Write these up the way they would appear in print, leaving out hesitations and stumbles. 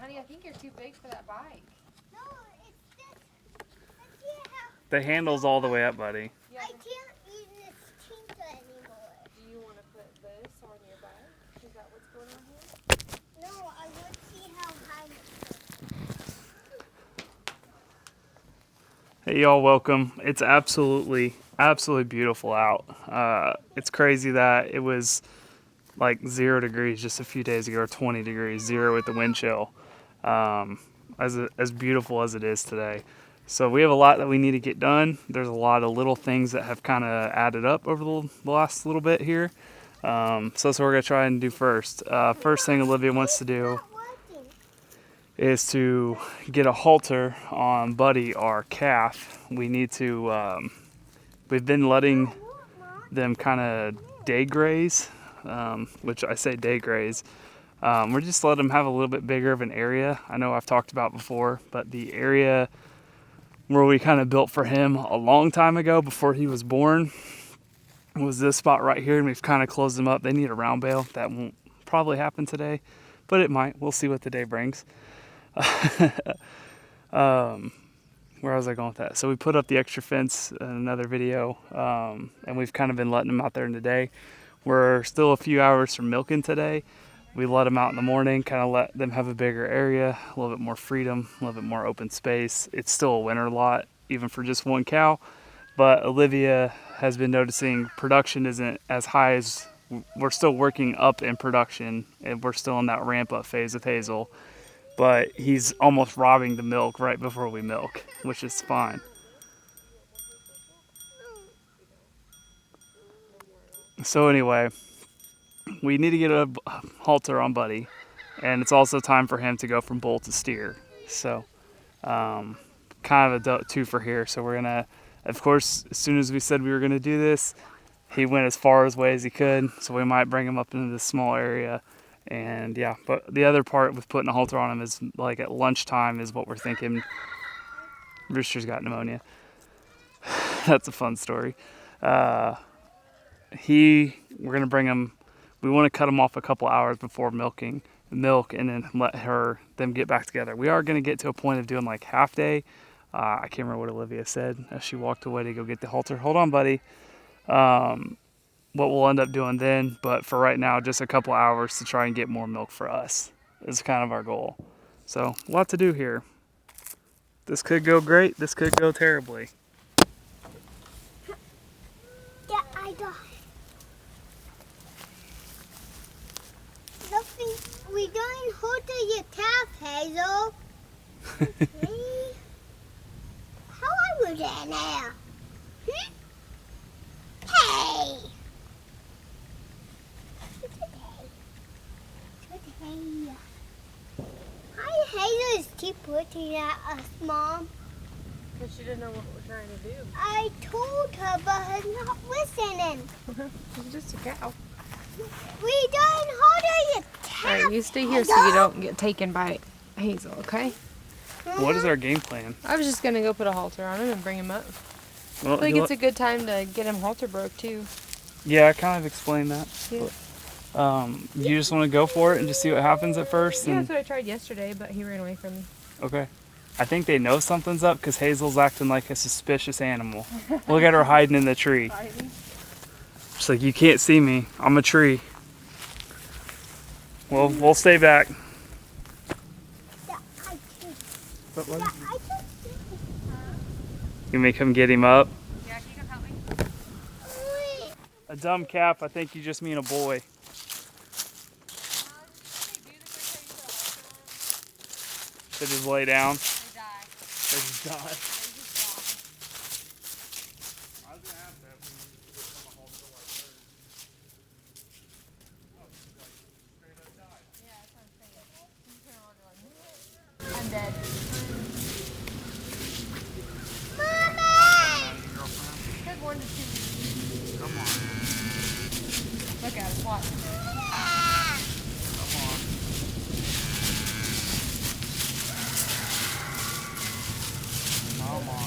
Honey, I think you're too big for that bike. No, it's just. Let's see how. The handle's all the way up, buddy. Yeah, I can't use this tinker anymore. do you want to put this on your bike? Is that what's going on here? No, I want to see how high. Hey y'all, welcome. It's absolutely beautiful out. It's crazy that it was like 0 degrees just a few days ago, or 20 degrees, 0 with the wind chill. As beautiful as it is today. So we have a lot that we need to get done. There's a lot of little things that have kind of added up over the last little bit here. So that's what we're gonna try and do first. First thing Olivia wants to do is to get a halter on Buddy, our calf. We need to, we've been letting them kind of day graze, which I say day graze. We're just letting them have a little bit bigger of an area. I know I've talked about before, but the area where we kind of built for him a long time ago before he was born was this spot right here, and we've kind of closed them up. They need a round bale. That won't probably happen today, but it might. We'll see what the day brings. Where was I going with that? So we put up the extra fence in another video, and we've kind of been letting them out there in the day. We're still a few hours from milking today. We let them out in the morning, kind of let them have a bigger area, a little bit more freedom, a little bit more open space. It's still a winter lot, even for just one cow, but Olivia has been noticing production isn't as high as, we're still working up in production, and we're still in that ramp up phase with Hazel. But he's almost robbing the milk right before we milk, which is fine. So anyway, we need to get a halter on Buddy, and it's also time for him to go from bull to steer. So kind of a two for here. So we're gonna, of course, as soon as we said we were gonna do this, he went as far away as he could. So we might bring him up into this small area. And yeah, but the other part with putting a halter on him is like at lunchtime is what we're thinking. Rooster's got pneumonia. That's a fun story. We're gonna bring him. We want to cut him off a couple hours before milk, and then let them get back together. We are gonna get to a point of doing like half day. I can't remember what Olivia said as she walked away to go get the halter. Hold on, buddy. What we'll end up doing then, but for right now, just a couple hours to try and get more milk for us is kind of our goal. So a lot to do here. This could go great, this could go terribly. Yeah, I got it. Nothing. We don't hold to your calf, Hazel. Okay. How I was in there? Hey! Why Hazel keep looking at us, Mom? Because she didn't know what we're trying to do. I told her, but her not listening. She's just a cow. We don't hold her, you calf. Alright, you stay here so you don't get taken by Hazel, okay? What is our game plan? I was just going to go put a halter on him and bring him up. Well, I think it's a good time to get him halter broke too. yeah, I kind of explained that. Yeah. You just want to go for it and just see what happens at first? Yeah, And, that's what I tried yesterday, but he ran away from me. okay. I think they know something's up because Hazel's acting like a suspicious animal. Look at her hiding in the tree. She's like, you can't see me. I'm a tree. Well, we'll stay back. Yeah, I But what? yeah, I just You may come get him up. Yeah, can you come help me? Wait. A dumb calf, I think you just mean a boy. They just lay down. They die. They just die. They just die. Yeah, that's what I'm saying. You turn on, you're like, I'm dead. Took 1 to 2 weeks. Come on. Look at us, watch. Come on. Come on.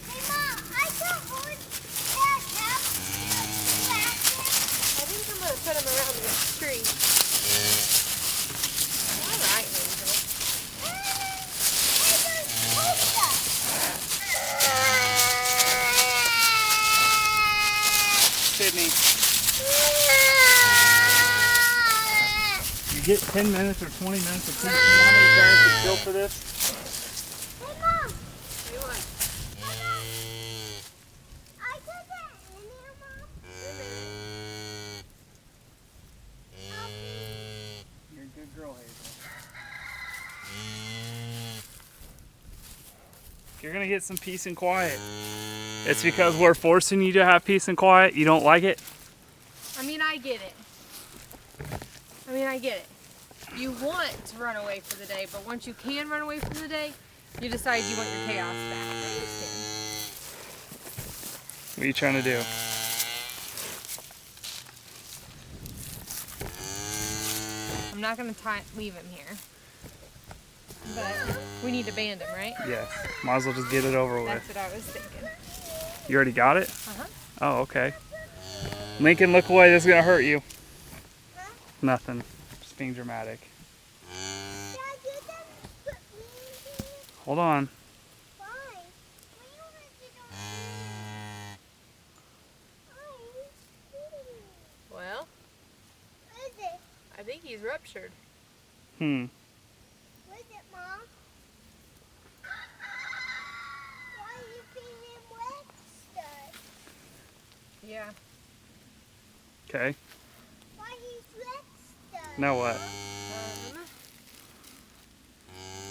Hey, Mom, I can hold you get 10 minutes or 20 minutes of peace? You know how many parents would kill for this? Hey, Mom. Do what? I put that in here, Mom. You're a good girl, Hazel. If you're gonna get some peace and quiet, it's because we're forcing you to have peace and quiet. You don't like it? I mean, I get it. You want to run away for the day, but once you can run away for the day, you decide you want your chaos back. I understand. What are you trying to do? I'm not going to leave him here. But we need to band him, right? Yes. Might as well just get it over with. That's what I was thinking. You already got it? Uh-huh. Oh, okay. Lincoln, look away. This is going to hurt you. Nothing. Just being dramatic. Dad, you didn't put me in here. Hold on. Why? Why you want to do Why? Well, What is it? I think he's ruptured. Hmm. What is it, Mom? Why are you feeding him wet stuff? Yeah. Okay. Why he's wet stuff? Now what?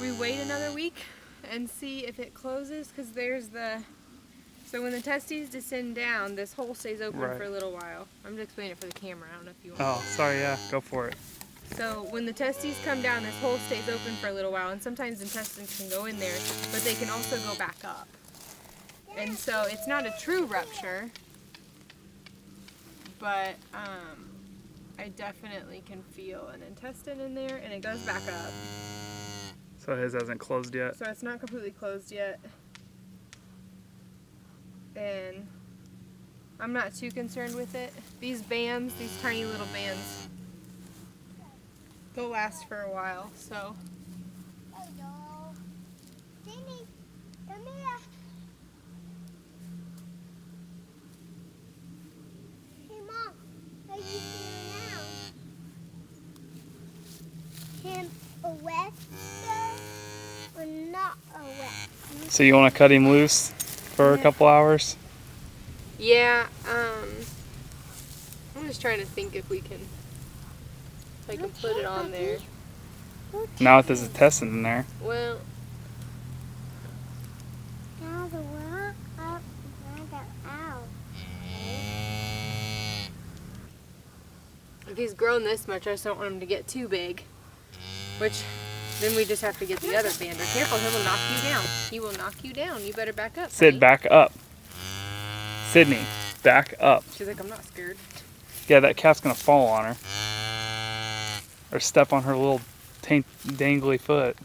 We wait another week and see if it closes, because there's the... So when the testes descend down, this hole stays open Right. for a little while. I'm just explaining it for the camera. I don't know if you want. Oh, sorry. Yeah, go for it. So when the testes come down, this hole stays open for a little while, and sometimes intestines can go in there, but they can also go back up. And so it's not a true rupture, but I definitely can feel an intestine in there, and it goes back up. So his hasn't closed yet? So it's not completely closed yet. And I'm not too concerned with it. These bands, these tiny little bands, they'll last for a while, so. Hello. Jenny, come here. Hey, Mom. How you feeling now? Him a wet stuff or not a wet? So you want to cut him loose for a couple hours? Yeah, I'm just trying to think if I can put it on there. Now with his intestine in there. Well, Now the what? Up, now the out. if he's grown this much, I just don't want him to get too big. Which, then we just have to get the other bander. Careful, he will knock you down. He will knock you down. You better back up. Sid, honey. back up. Sydney, back up. She's like, I'm not scared. Yeah, that calf's going to fall on her. Or step on her little dangly foot.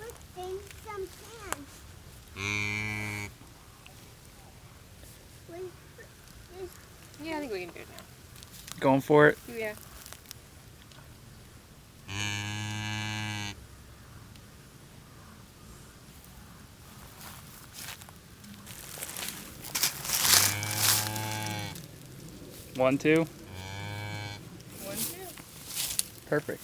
Look, there's some pants. Yeah, I think we can do it now. Going for it? Yeah. One, two. 1, 2. Perfect.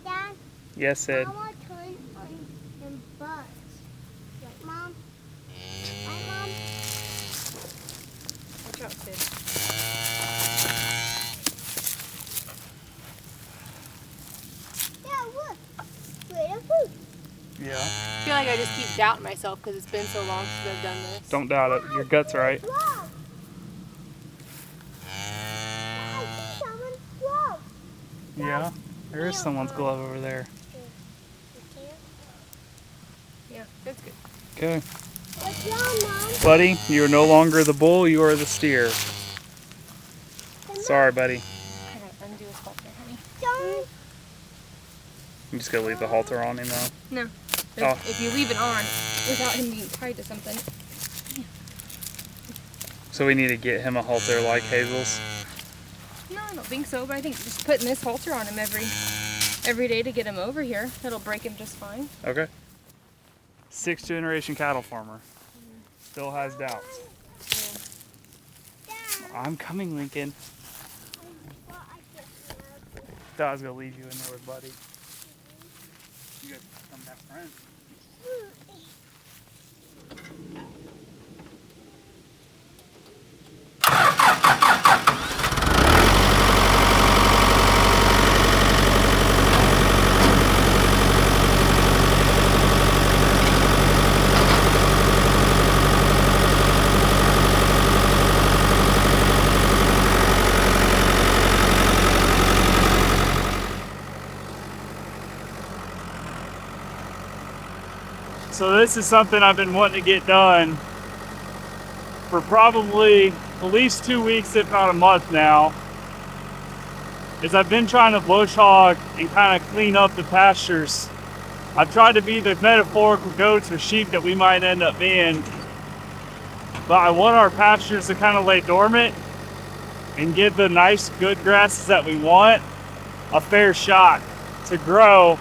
Dad, Yes, Sid. I want to turn on them bugs. Right, Mom? Right, Mom? Watch out, Sid. Yeah, look. Wait a food. Yeah. I feel like I just keep doubting myself because it's been so long since I've done this. Don't doubt it. Your gut's right. Glove. I see someone's glove. Yeah. There is someone's glove over there. Yeah, that's good. Okay. What's wrong, Mom? Buddy, you are no longer the bull, you are the steer. Come Sorry, buddy. I gotta undo his halter, honey. Don't. I'm just going to leave the halter on him though. No. Oh. If you leave it on without him being tied to something. So we need to get him a halter like Hazel's. No, I don't think so, but I think just putting this halter on him every day to get him over here, that'll break him just fine. Okay. 6th generation cattle farmer. Still has doubts. I'm coming, Lincoln. Thought I was gonna leave you in there with Buddy. You guys become best friends. So this is something I've been wanting to get done for probably at least 2 weeks, if not a month now. Is I've been trying to bush hog and kind of clean up the pastures. I've tried to be the metaphorical goats or sheep that we might end up being, but I want our pastures to kind of lay dormant and give the nice, good grasses that we want a fair shot to grow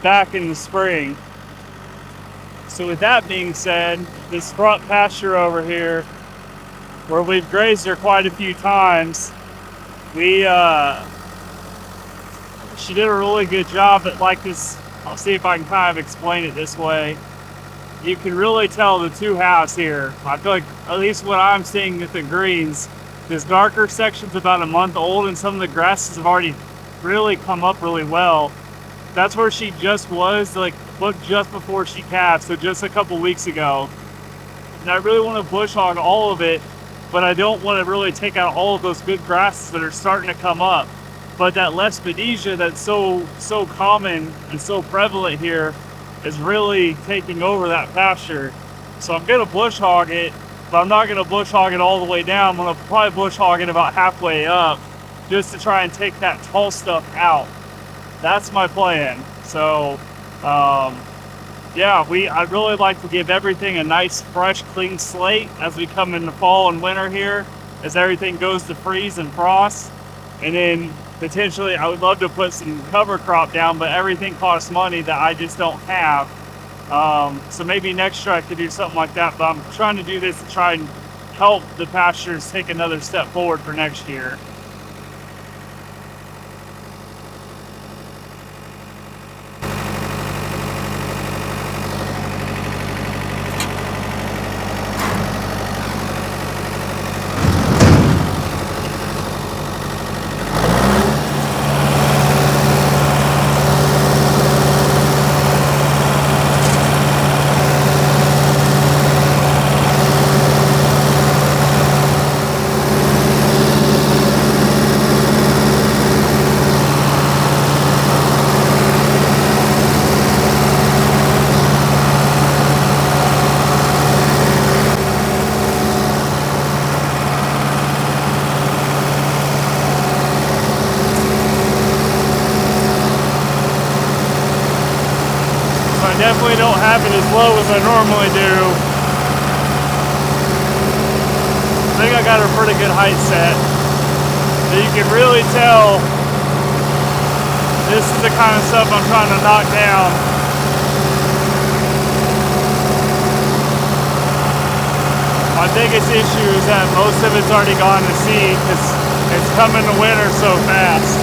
back in the spring. So with that being said, this front pasture over here, where we've grazed her quite a few times, she did a really good job at like this. I'll see if I can kind of explain it this way. You can really tell the two halves here. I feel like, at least what I'm seeing with the greens, this darker section's about a month old and some of the grasses have already really come up really well. That's where she just was, like, look, just before she calved, so just a couple weeks ago. And I really want to bush hog all of it, but I don't want to really take out all of those good grasses that are starting to come up. But that Lespedisia that's so common and so prevalent here is really taking over that pasture. So I'm gonna bush hog it, but I'm not gonna bush hog it all the way down. I'm gonna probably bush hog it about halfway up, just to try and take that tall stuff out. That's my plan. So, yeah, I'd really like to give everything a nice, fresh, clean slate as we come into fall and winter here, as everything goes to freeze and frost. And then potentially, I would love to put some cover crop down, but everything costs money that I just don't have. So maybe next year I could do something like that, but I'm trying to do this to try and help the pastures take another step forward for next year. Definitely don't have it as low as I normally do. I think I got a pretty good height set. So you can really tell this is the kind of stuff I'm trying to knock down. My biggest issue is that most of it's already gone to seed because it's coming to winter so fast.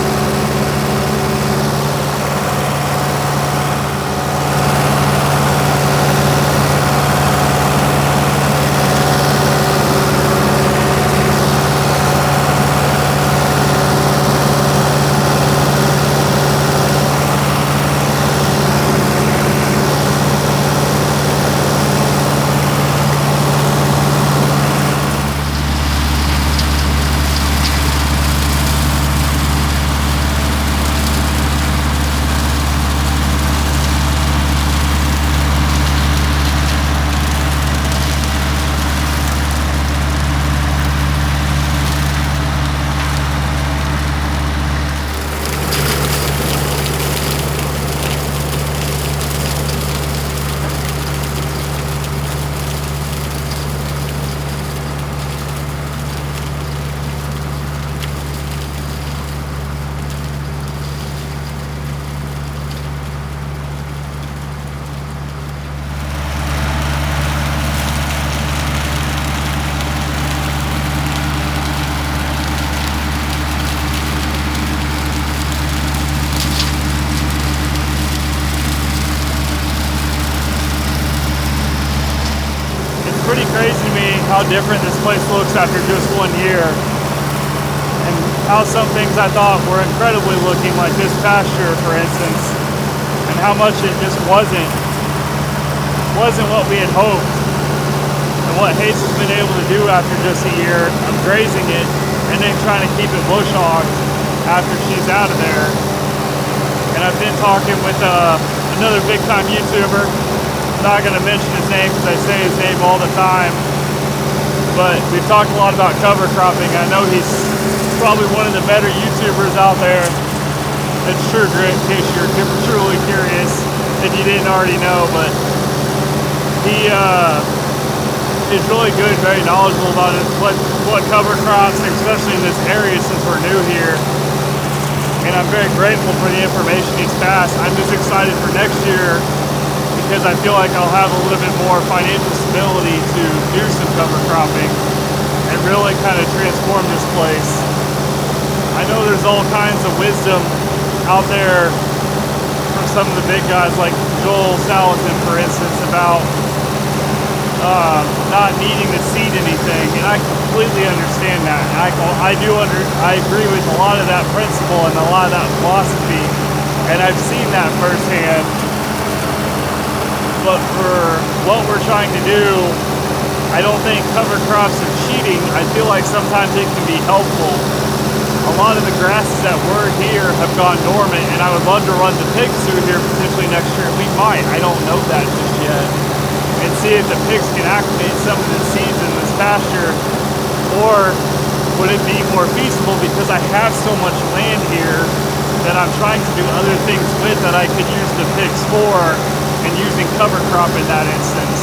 how different this place looks after just 1 year, and how some things I thought were incredibly looking, like this pasture, for instance, and how much it just wasn't what we had hoped. And what Hayes has been able to do after just a year of grazing it and then trying to keep it bush hogged after she's out of there. And I've been talking with another big time YouTuber. I'm not going to mention his name because I say his name all the time. But we've talked a lot about cover cropping. I know he's probably one of the better YouTubers out there. It's Sure Grit, in case you're truly curious, if you didn't already know. But he is really good, very knowledgeable about it, what cover crops, especially in this area since we're new here. And I'm very grateful for the information he's passed. I'm just excited for next year because I feel like I'll have a little bit more financial stability to do some cover cropping and really kind of transform this place. I know there's all kinds of wisdom out there from some of the big guys like Joel Salatin, for instance, about not needing to seed anything, and I completely understand that. I agree with a lot of that principle and a lot of that philosophy, and I've seen that firsthand. But for what we're trying to do, I don't think cover crops are cheating. I feel like sometimes it can be helpful. A lot of the grasses that were here have gone dormant, and I would love to run the pigs through here potentially next year. We might, I don't know that just yet. And see if the pigs can activate some of the seeds in this pasture, or would it be more feasible because I have so much land here that I'm trying to do other things with that I could use the pigs for, and using cover crop in that instance.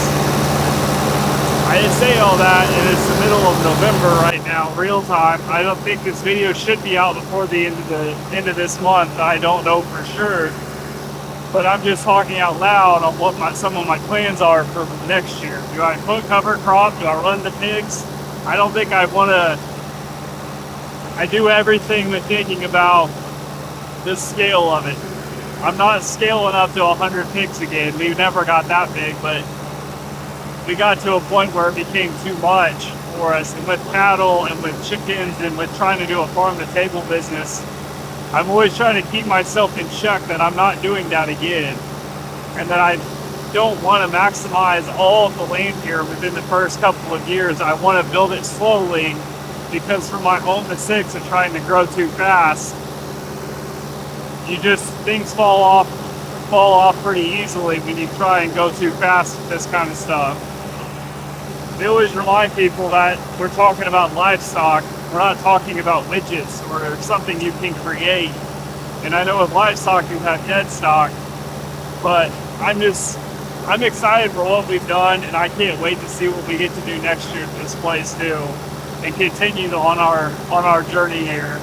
I didn't say all that, and it's the middle of November right now, real time. I don't think this video should be out before the end of this month. I don't know for sure. But I'm just talking out loud on what some of my plans are for next year. Do I put cover crop? Do I run the pigs? I don't think I want to. I do everything but thinking about the scale of it. I'm not scaling up to 100 pigs again. We never got that big, but we got to a point where it became too much for us. And with cattle and with chickens and with trying to do a farm-to-table business, I'm always trying to keep myself in check that I'm not doing that again, and that I don't want to maximize all of the land here within the first couple of years. I want to build it slowly, because from my own mistakes of trying to grow too fast, things fall off pretty easily when you try and go too fast with this kind of stuff. They always remind people that we're talking about livestock. We're not talking about widgets or something you can create. And I know with livestock you have dead stock, but I'm excited for what we've done, and I can't wait to see what we get to do next year at this place too, and continue on our journey here.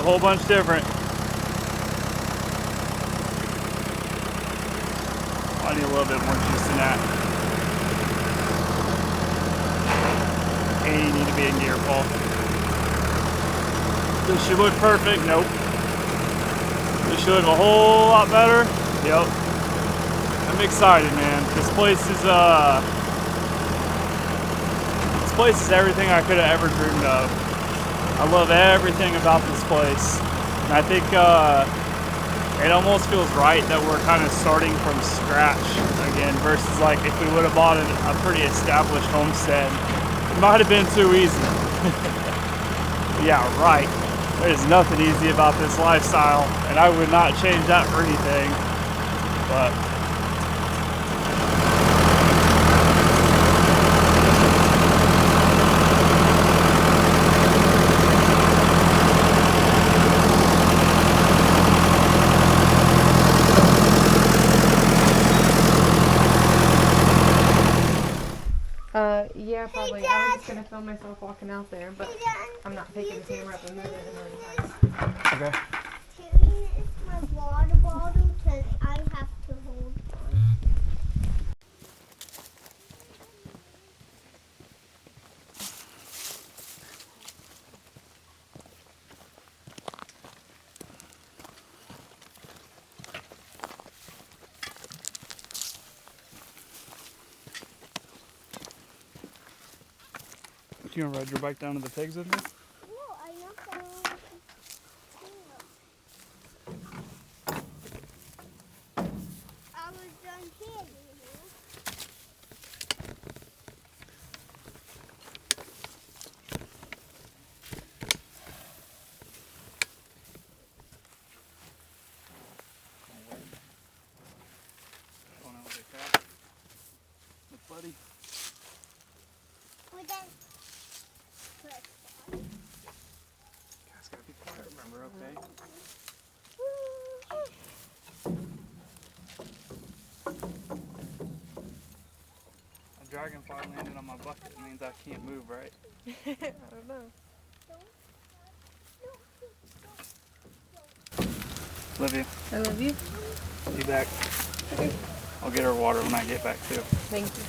whole bunch different. I need a little bit more juice than that. And you need to be in gear, Paul. Does she look perfect? Nope. Does she look a whole lot better? Yep. I'm excited, man. This place is everything I could have ever dreamed of. I love everything about this place. And I think it almost feels right that we're kind of starting from scratch again versus like if we would have bought a pretty established homestead. It might have been too easy. Yeah, right. There's nothing easy about this lifestyle, and I would not change that for anything. But yeah, probably. I was just gonna film myself walking out there, but I'm not picking the camera up and moving it a million times. okay. Carrying is my water bottle because I have to hold on. You gonna ride your bike down to the pigs with me? No, I'm not going to. I was done here, Buddy. We're done. Guys, gotta be quiet, remember, okay? A dragonfly landed on my bucket. It means I can't move, right? I don't know. Love you. I love you. Be back. Okay. I'll get her water when I get back too. Thank you.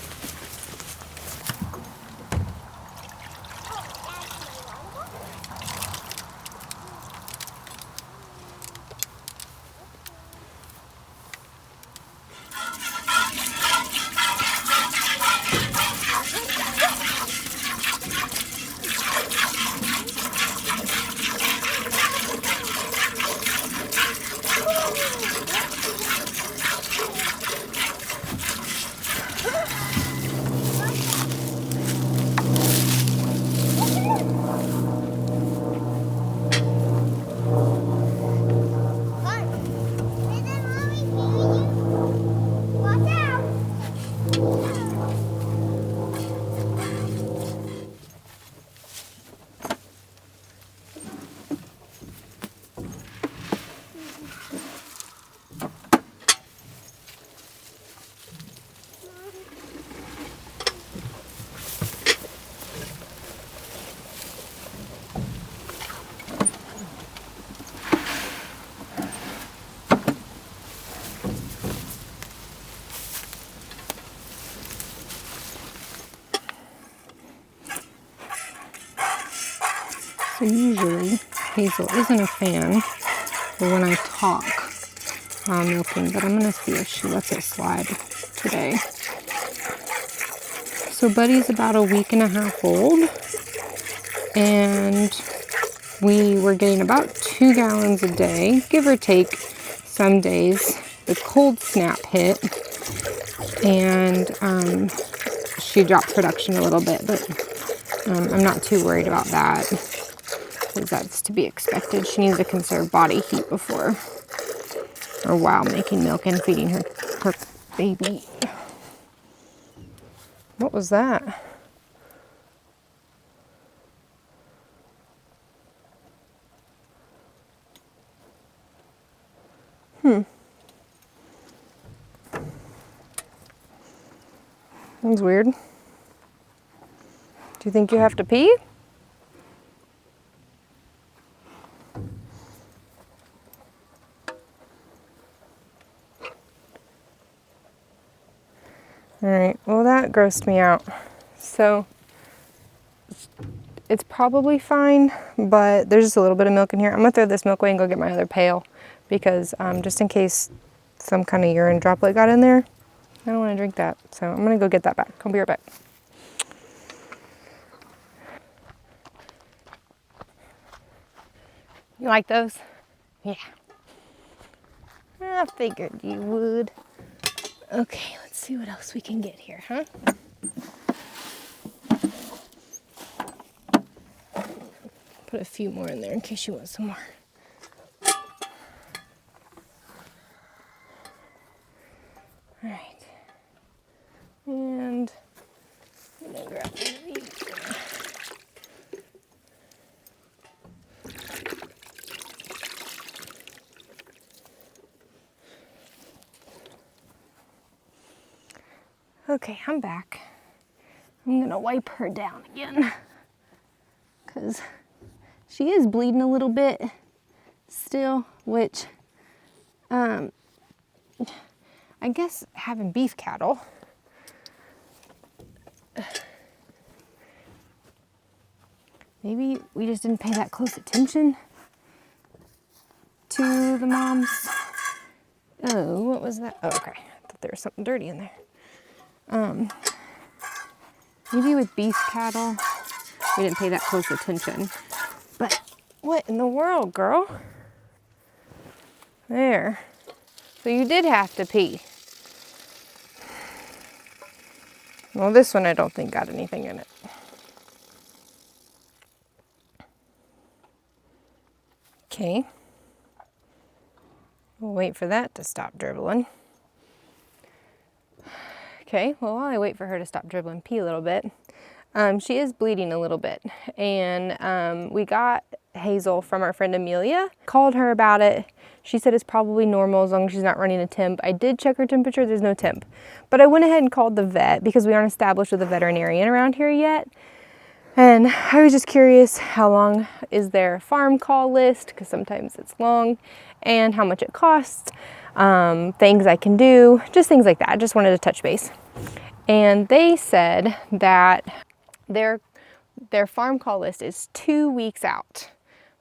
So usually Hazel isn't a fan of when I talk while milking, but I'm gonna see if she lets it slide today. So Buddy's about a week and a half old, and we were getting about 2 gallons a day, give or take some days. The cold snap hit, and she dropped production a little bit, but I'm not too worried about that, because that's to be expected. She needs to conserve body heat before or while making milk and feeding her baby. What was that? That's weird. Do you think you have to pee? grossed me out. So it's probably fine, but there's just a little bit of milk in here. I'm gonna throw this milk away and go get my other pail because just in case some kind of urine droplet got in there, I don't want to drink that. So I'm gonna go get that back. I'll be right back. You like those? Yeah. I figured you would. Okay, let's see what else we can get here, huh? Put a few more in there in case you want some more. All right. And I'm gonna grab one of these. Okay, I'm back. I'm gonna wipe her down again because she is bleeding a little bit still, which I guess having beef cattle, maybe we just didn't pay that close attention to the moms. Oh, what was that? Oh, okay. I thought there was something dirty in there. Maybe with beef cattle, we didn't pay that close attention. But what in the world, girl? There. So you did have to pee. Well, this one I don't think got anything in it. Okay. We'll wait for that to stop dribbling. Okay, well, while I wait for her to stop dribbling pee a little bit, she is bleeding a little bit. And we got Hazel from our friend Amelia, called her about it. She said it's probably normal as long as she's not running a temp. I did check her temperature, there's no temp. But I went ahead and called the vet because we aren't established with a veterinarian around here yet. And I was just curious, how long is their farm call list? Because sometimes it's long, and how much it costs, things I can do, just things like that. I just wanted to touch base. And they said that their farm call list is 2 weeks out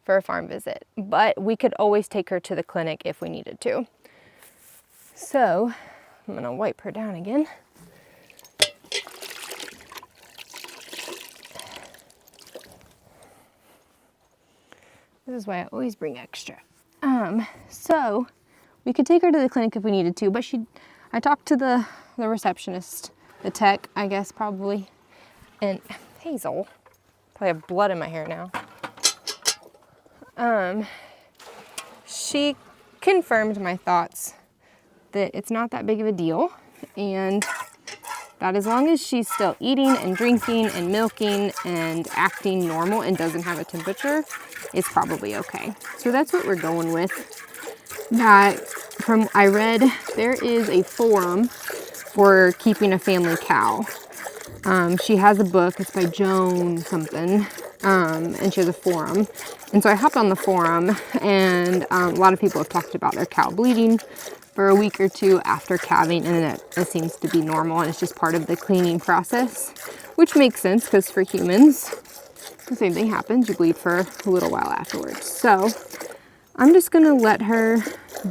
for a farm visit, but we could always take her to the clinic if we needed to. So I'm gonna wipe her down again. This is why I always bring extra. So we could take her to the clinic if we needed to, but I talked to the receptionist, the tech, I guess, probably, and Hazel, probably have blood in my hair now. She confirmed my thoughts that it's not that big of a deal, and that as long as she's still eating and drinking and milking and acting normal and doesn't have a temperature, it's probably okay. So that's what we're going with. That I read there is a forum for keeping a family cow. She has a book, it's by Joan something, and she has a forum. And so I hopped on the forum, and a lot of people have talked about their cow bleeding for a week or two after calving, and then it seems to be normal, and it's just part of the cleaning process, which makes sense because for humans, the same thing happens. You bleed for a little while afterwards. So I'm just gonna let her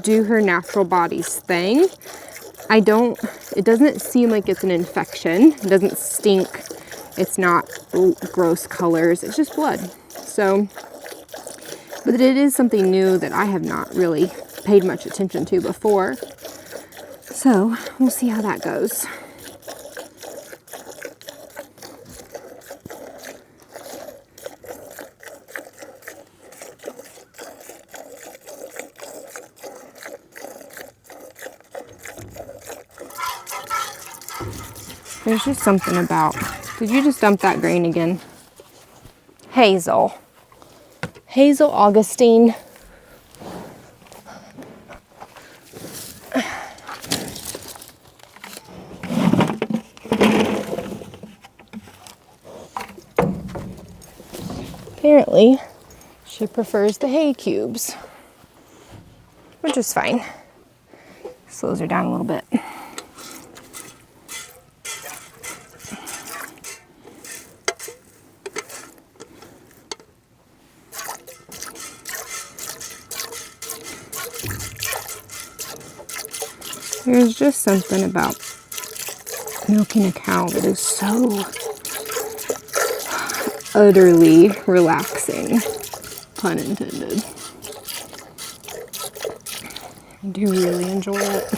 do her natural body's thing. It doesn't seem like it's an infection. It doesn't stink. It's not gross colors. It's just blood. So, but it is something new that I have not really paid much attention to before. So we'll see how that goes. There's just something about, did you just dump that grain again? Hazel Augustine. Apparently, she prefers the hay cubes, which is fine. Slows her down a little bit. There's just something about milking a cow that is so utterly relaxing, pun intended. I do really enjoy it.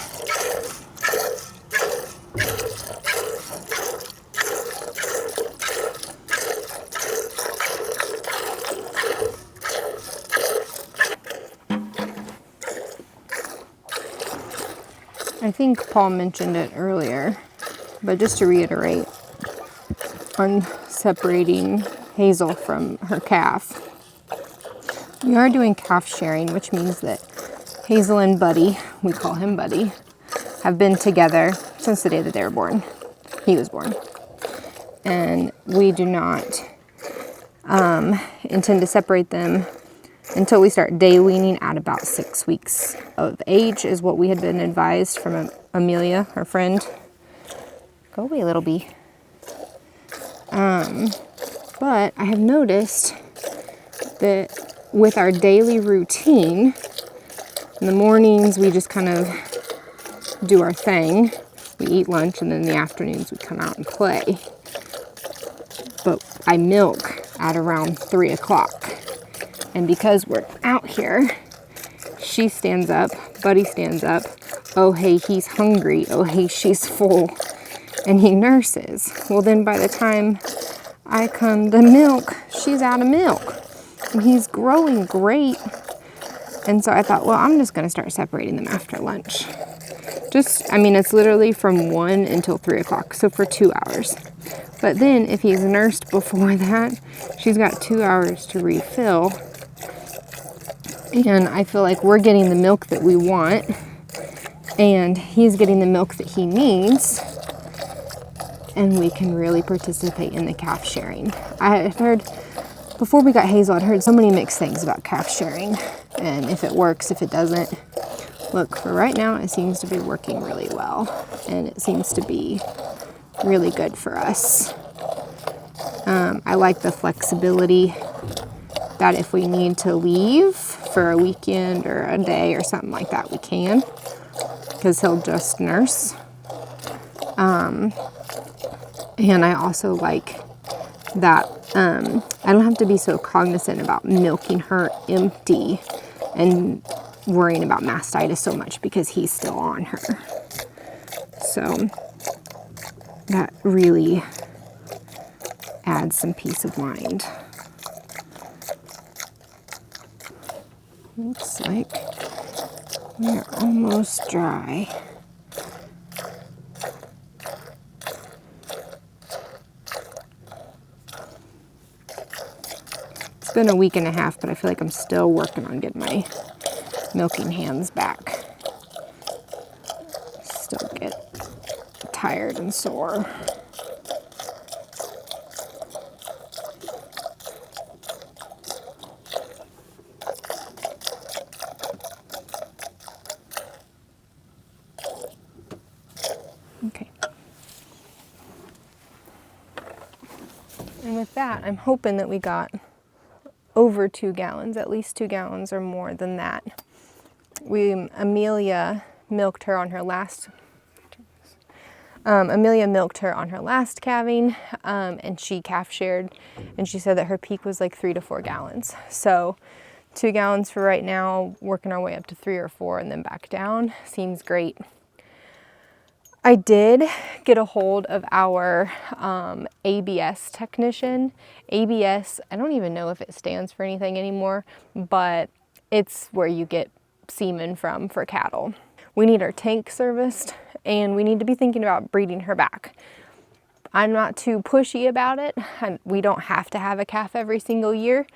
I think Paul mentioned it earlier, but just to reiterate, on separating Hazel from her calf, we are doing calf sharing, which means that Hazel and Buddy, we call him Buddy, have been together since the day that they were born. He was born. And we do not intend to separate them until we start day weaning at about 6 weeks of age is what we had been advised from Amelia, our friend. Go away, little bee. But I have noticed that with our daily routine, in the mornings we just kind of do our thing. We eat lunch, and then in the afternoons we come out and play. But I milk at around 3 o'clock. And because we're out here, she stands up, Buddy stands up. Oh, hey, he's hungry. Oh, hey, she's full. And he nurses. Well, then by the time I come to milk, she's out of milk. And he's growing great. And so I thought, well, I'm just going to start separating them after lunch. It's literally from 1 until 3 o'clock, so for 2 hours. But then if he's nursed before that, she's got 2 hours to refill. And I feel like we're getting the milk that we want, and he's getting the milk that he needs, and we can really participate in the calf sharing. I had heard, before we got Hazel, I'd heard so many mixed things about calf sharing, and if it works, if it doesn't. Look, for right now, it seems to be working really well, and it seems to be really good for us. I like the flexibility that if we need to leave for a weekend or a day or something like that, we can, because he'll just nurse. And I also like that I don't have to be so cognizant about milking her empty and worrying about mastitis so much because he's still on her. So that really adds some peace of mind. Looks like we're almost dry. It's been a week and a half, but I feel like I'm still working on getting my milking hands back. Still get tired and sore. Okay. And with that, I'm hoping that we got over 2 gallons, at least 2 gallons or more than that. Amelia milked her on her last calving, and she calf shared, and she said that her peak was like 3 to 4 gallons. So 2 gallons for right now, working our way up to 3 or 4 and then back down seems great. I did get a hold of our ABS technician. ABS, I don't even know if it stands for anything anymore, but it's where you get semen from for cattle. We need our tank serviced, and we need to be thinking about breeding her back. I'm not too pushy about it. We don't have to have a calf every single year.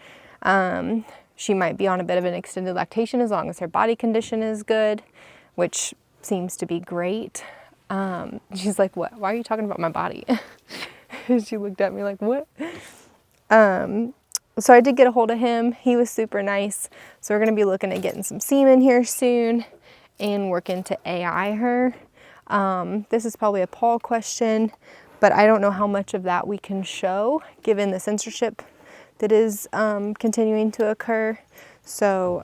She might be on a bit of an extended lactation as long as her body condition is good, which seems to be great. She's like, what? Why are you talking about my body? She looked at me like, what? So I did get a hold of him. He was super nice. So we're going to be looking at getting some semen here soon and working to AI her. This is probably a Paul question, but I don't know how much of that we can show given the censorship that is continuing to occur. So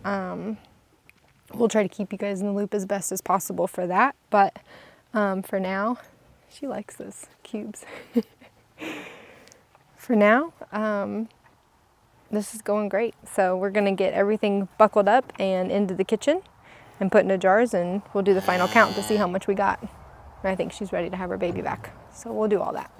we'll try to keep you guys in the loop as best as possible for that. But for now, she likes those cubes. For now, this is going great. So we're gonna get everything buckled up and into the kitchen and put into jars, and we'll do the final count to see how much we got. And I think she's ready to have her baby back. So we'll do all that.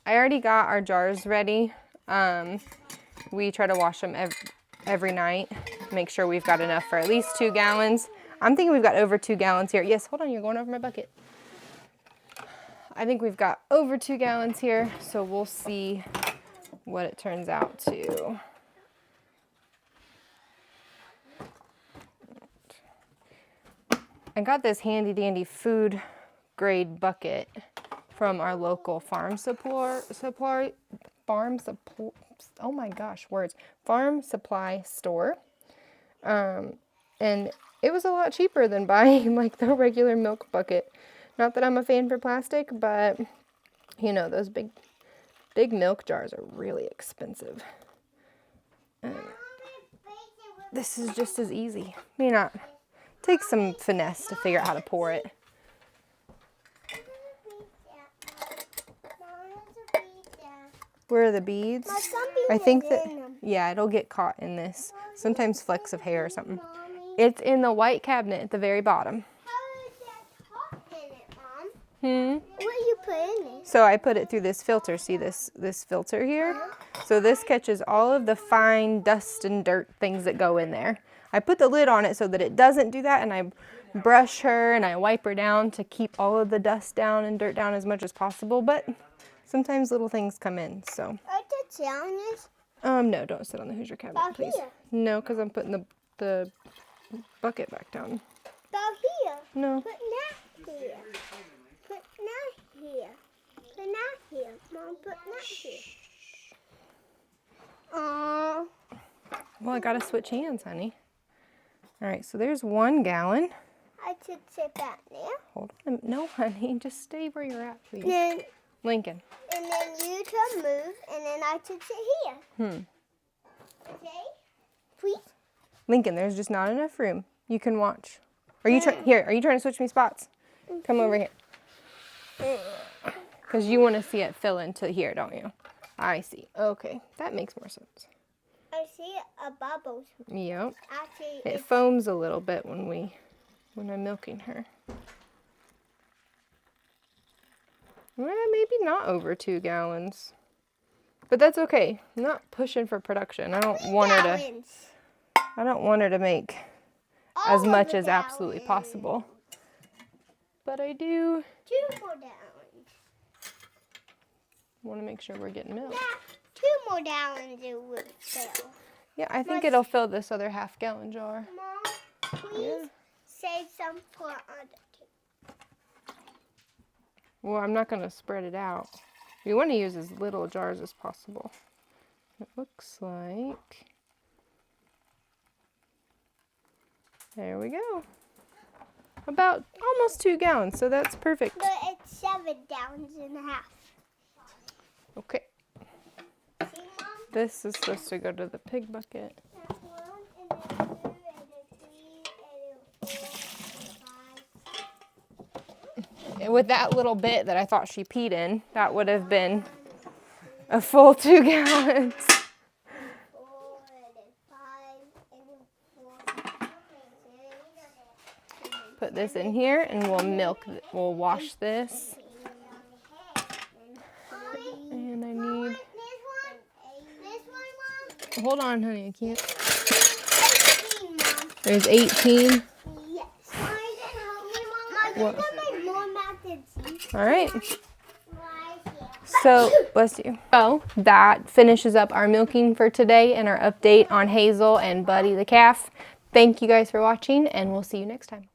I already got our jars ready. We try to wash them every night. Make sure we've got enough for at least 2 gallons. I'm thinking we've got over 2 gallons here. Yes, hold on, you're going over my bucket. I think we've got over 2 gallons here, so we'll see what it turns out to. I got this handy dandy food grade bucket from our local farm supply store. And it was a lot cheaper than buying like the regular milk bucket. Not that I'm a fan for plastic, but you know, those big milk jars are really expensive. And this is just as easy. May not take some finesse to figure out how to pour it. Where are the beads? I think that, yeah, it'll get caught in this. Sometimes flecks of hair or something. It's in the white cabinet at the very bottom. How is that hot in it, Mom? What do you put in it? So I put it through this filter. See this filter here? So this catches all of the fine dust and dirt things that go in there. I put the lid on it so that it doesn't do that, and I brush her and I wipe her down to keep all of the dust down and dirt down as much as possible, but sometimes little things come in, so. I did sit on this. No, don't sit on the Hoosier cabinet, About please. here. No, because I'm putting the bucket back down. About here. No. Put that here. Put that here. Put that here. Mom, put that here. Aww. Well, I gotta switch hands, honey. All right, so there's 1 gallon. I should sit back there. Hold on. No, honey, just stay where you're at, please. Then, Lincoln. and then you can move, and then I should sit here. Okay? Please? Lincoln, there's just not enough room. You can watch. Are you trying to switch me spots? Come over here. Because you want to see it fill into here, don't you? I see. Okay, that makes more sense. I see bubbles. Yep. Actually, It foams a little bit when I'm milking her. Well, maybe not over 2 gallons. But that's okay. I'm not pushing for production. I don't want her to make as much as absolutely possible. But I do 2 more gallons. want to make sure we're getting milk. Yeah, 2 more gallons it would fill. Yeah, I think it'll fill this other half-gallon jar. Mom, please save some for other kids. Well, I'm not going to spread it out. We want to use as little jars as possible. It looks like... There we go. About almost 2 gallons, so that's perfect. But it's 7 gallons and a half. Okay. See, Mom? This is supposed to go to the pig bucket. That's 1, and then 2, and then 3, and then 4, 5. And with that little bit that I thought she peed in, that would have been a full 2 gallons. 4, and then 5, and then 4. Put this in here and we'll wash this. And I need, This one, Mom? hold on honey, I can't. 18, Mom. There's 18. Yes. Mom, What? make more mac and cheese. All right. Right here. So, bless you. So, that finishes up our milking for today and our update on Hazel and Buddy the calf. Thank you guys for watching, and we'll see you next time.